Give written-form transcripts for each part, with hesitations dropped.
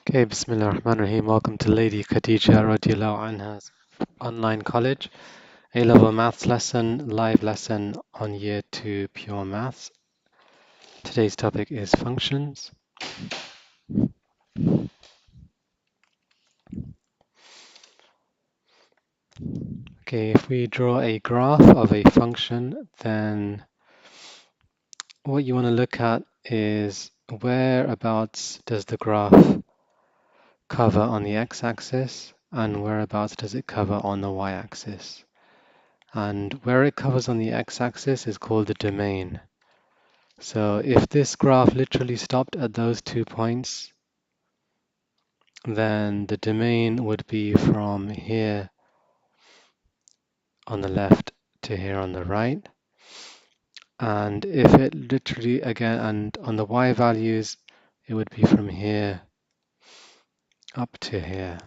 Okay, Bismillah ar-Rahman ar-Rahim. Welcome to Lady Khadija radiallahu anha's online college, A-level maths lesson, live lesson on year 2 pure maths. Today's topic is functions. Okay, if we draw a graph of a function, then what you want to look at is whereabouts does the graph cover on the x-axis and whereabouts does it cover on the y-axis. And where it covers on the x-axis is called the domain. So if this graph literally stopped at those 2 points, then the domain would be from here on the left to here on the right. And if it literally, again, and on the y values, it would be from here up to here.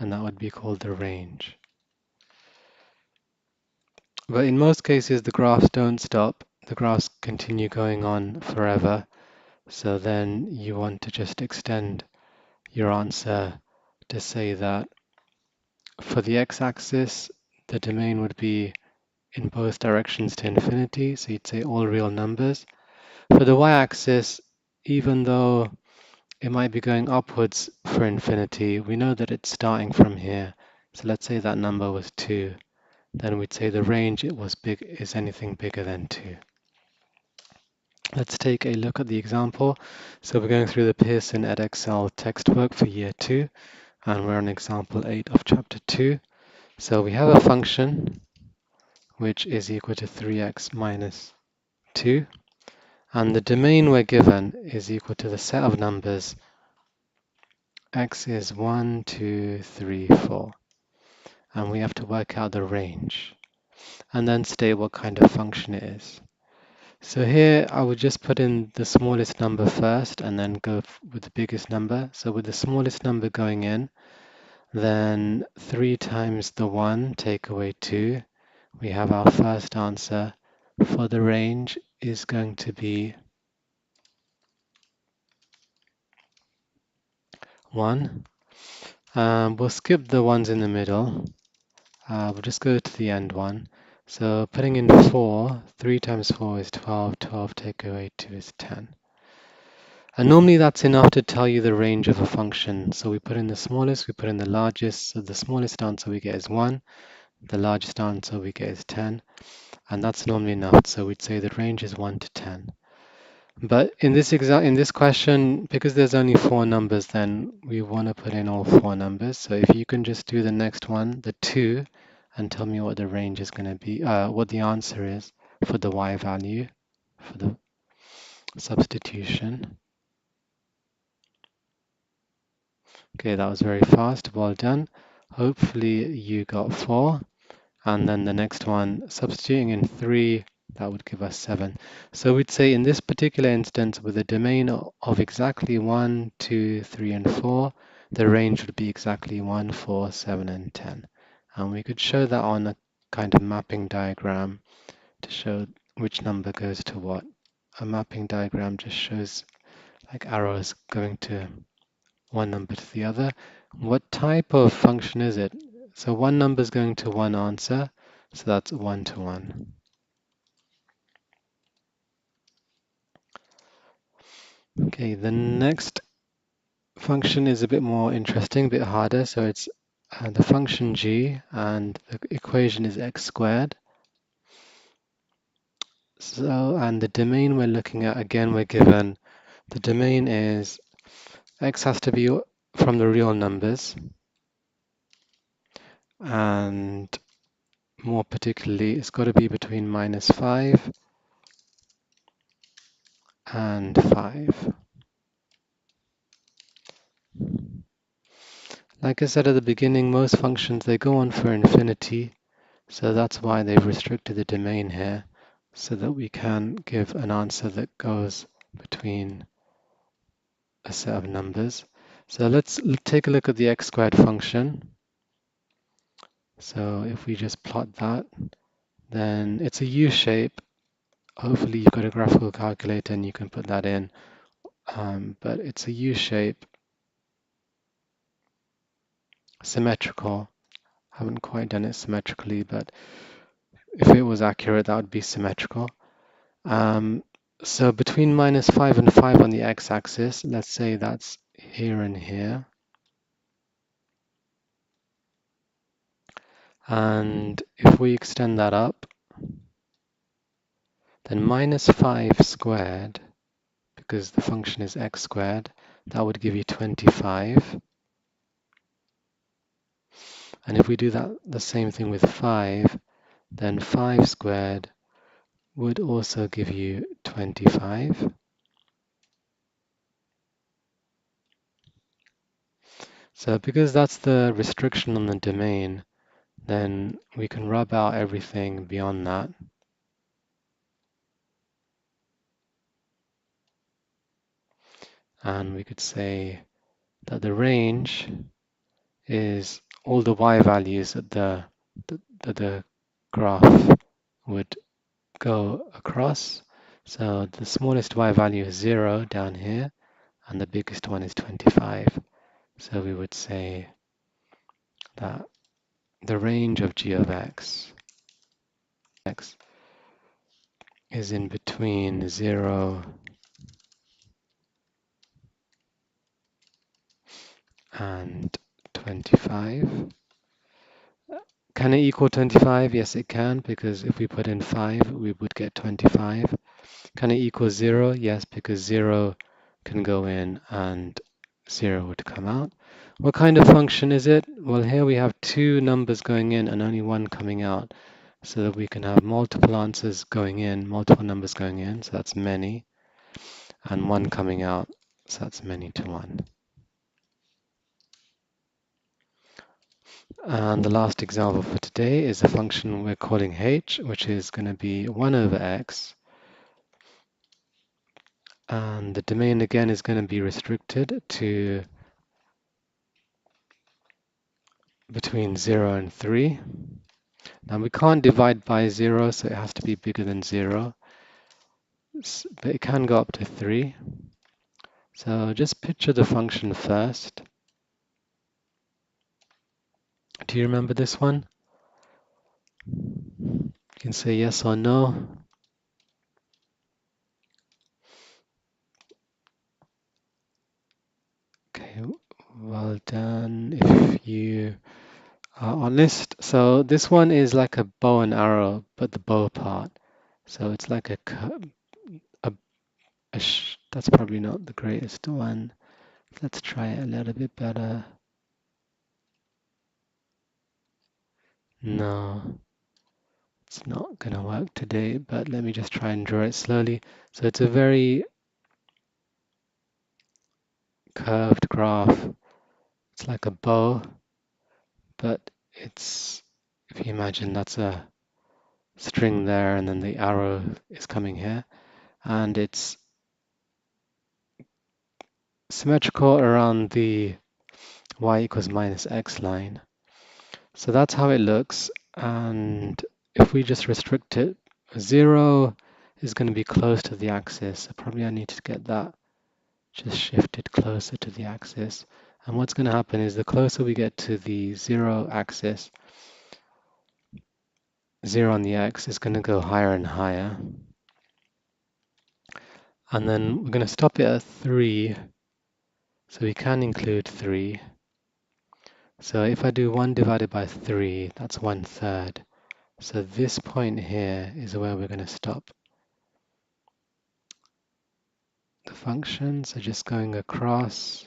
And that would be called the range. But in most cases, the graphs don't stop. The graphs continue going on forever. So then you want to just extend your answer to say that for the x-axis, the domain would be in both directions to infinity, so you'd say all real numbers. For the y-axis, even though it might be going upwards for infinity, we know that it's starting from here. So let's say that number was 2. Then we'd say the range it was big is anything bigger than 2. Let's take a look at the example. So we're going through the Pearson edXL textbook for year 2, and we're on example 8 of chapter 2. So we have a function which is equal to 3x minus 2, and the domain we're given is equal to the set of numbers x is 1, 2, 3, 4, and we have to work out the range and then state what kind of function it is. So here I would just put in the smallest number first and then go with the biggest number. So with the smallest number going in, then 3 times the 1 take away 2. We have our first answer for the range is going to be 1. We'll skip the ones in the middle. We'll just go to the end one. So putting in 4, 3 times 4 is 12, 12 take away 2 is 10. And normally that's enough to tell you the range of a function. So we put in the smallest, we put in the largest. So the smallest answer we get is 1, the largest answer we get is 10, and that's normally enough. So we'd say the range is 1 to 10. But in this question, because there's only 4 numbers, then we want to put in all 4 numbers. So if you can just do the next one, the 2, and tell me what the range is going to be, what the answer is for the y value, for the substitution. Okay, that was very fast. Well done. Hopefully you got 4. And then the next one, substituting in 3, that would give us 7. So we'd say in this particular instance, with a domain of exactly 1, 2, 3, and 4, the range would be exactly 1, 4, 7, and 10. And we could show that on a kind of mapping diagram to show which number goes to what. A mapping diagram just shows like arrows going to one number to the other. What type of function is it? So one number is going to one answer, so that's 1 to 1. Okay, the next function is a bit more interesting, a bit harder. So it's the function g, and the equation is x squared. So, and the domain we're looking at, again, we're given the domain is x has to be from the real numbers, and more particularly, it's got to be between -5 and 5. Like I said at the beginning, most functions, they go on for infinity, so that's why they've restricted the domain here, so that we can give an answer that goes between a set of numbers. So let's take a look at the x squared function. So if we just plot that, then it's a U shape. Hopefully you've got a graphical calculator and you can put that in, but it's a U shape. symmetrical. Haven't quite done it symmetrically, but if it was accurate, that would be symmetrical. So between -5 and 5 on the x-axis, let's say that's here and here. And if we extend that up, then -5 squared, because the function is x squared, that would give you 25. And if we do that the same thing with 5, then 5 squared would also give you 25. So because that's the restriction on the domain, then we can rub out everything beyond that. And we could say that the range is all the y values that the graph would go across. So the smallest y value is 0 down here, and the biggest one is 25. So we would say that the range of g of x is in between 0 and 25. Can it equal 25? Yes, it can, because if we put in 5, we would get 25. Can it equal 0? Yes, because 0 can go in and 0 would come out. What kind of function is it? Well, here we have two numbers going in and only one coming out, so that we can have multiple answers going in, multiple numbers going in, so that's many, and one coming out, so that's many to one. And the last example for today is a function we're calling h, which is going to be 1 over x. And the domain again is going to be restricted to between 0 and 3. Now we can't divide by 0, so it has to be bigger than 0. But it can go up to 3. So just picture the function first. Do you remember this one? You can say yes or no. Okay, well done if you are honest. So this one is like a bow and arrow, but the bow part. So it's like that's probably not the greatest one. Let's try it a little bit better. No, it's not going to work today, but let me just try and draw it slowly. So it's a very curved graph. It's like a bow, but it's, if you imagine that's a string there and then the arrow is coming here, and it's symmetrical around the y equals minus x line. So that's how it looks, and if we just restrict it, 0 is going to be close to the axis, so probably I need to get that just shifted closer to the axis. And what's going to happen is the closer we get to the 0 axis, 0 on the x is going to go higher and higher. And then we're going to stop it at 3, so we can include 3. So if I do 1 divided by 3, that's 1/3. So this point here is where we're going to stop the function. So just going across,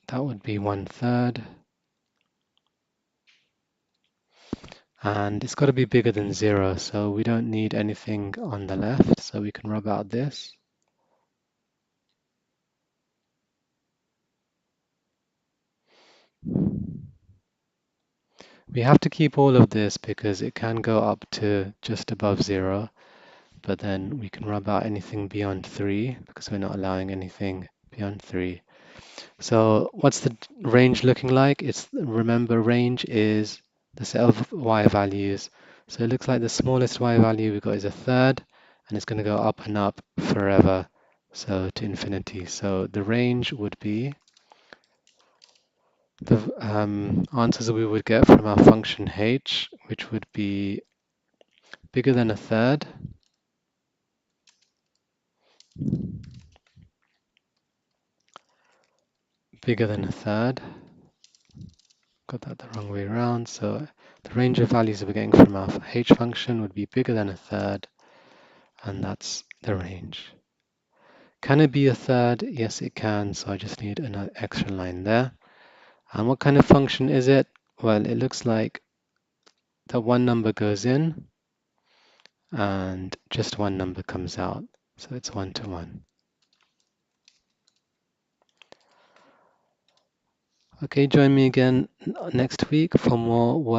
that would be 1/3. And it's got to be bigger than 0, so we don't need anything on the left, so we can rub out this. We have to keep all of this because it can go up to just above 0, but then we can rub out anything beyond 3 because we're not allowing anything beyond 3. So what's the range looking like? Remember, range is the set of y values. So it looks like the smallest y value we got is 1/3, and it's going to go up and up forever so to infinity. So the range would be the answers we would get from our function h, which would be bigger than a third, bigger than a third. Got that the wrong way around. So the range of values we're getting from our h function would be bigger than a third, and that's the range. Can it be a third? Yes, it can. So I just need an extra line there. And what kind of function is it? Well, it looks like that one number goes in and just one number comes out. So it's 1 to 1. Okay, join me again next week for more work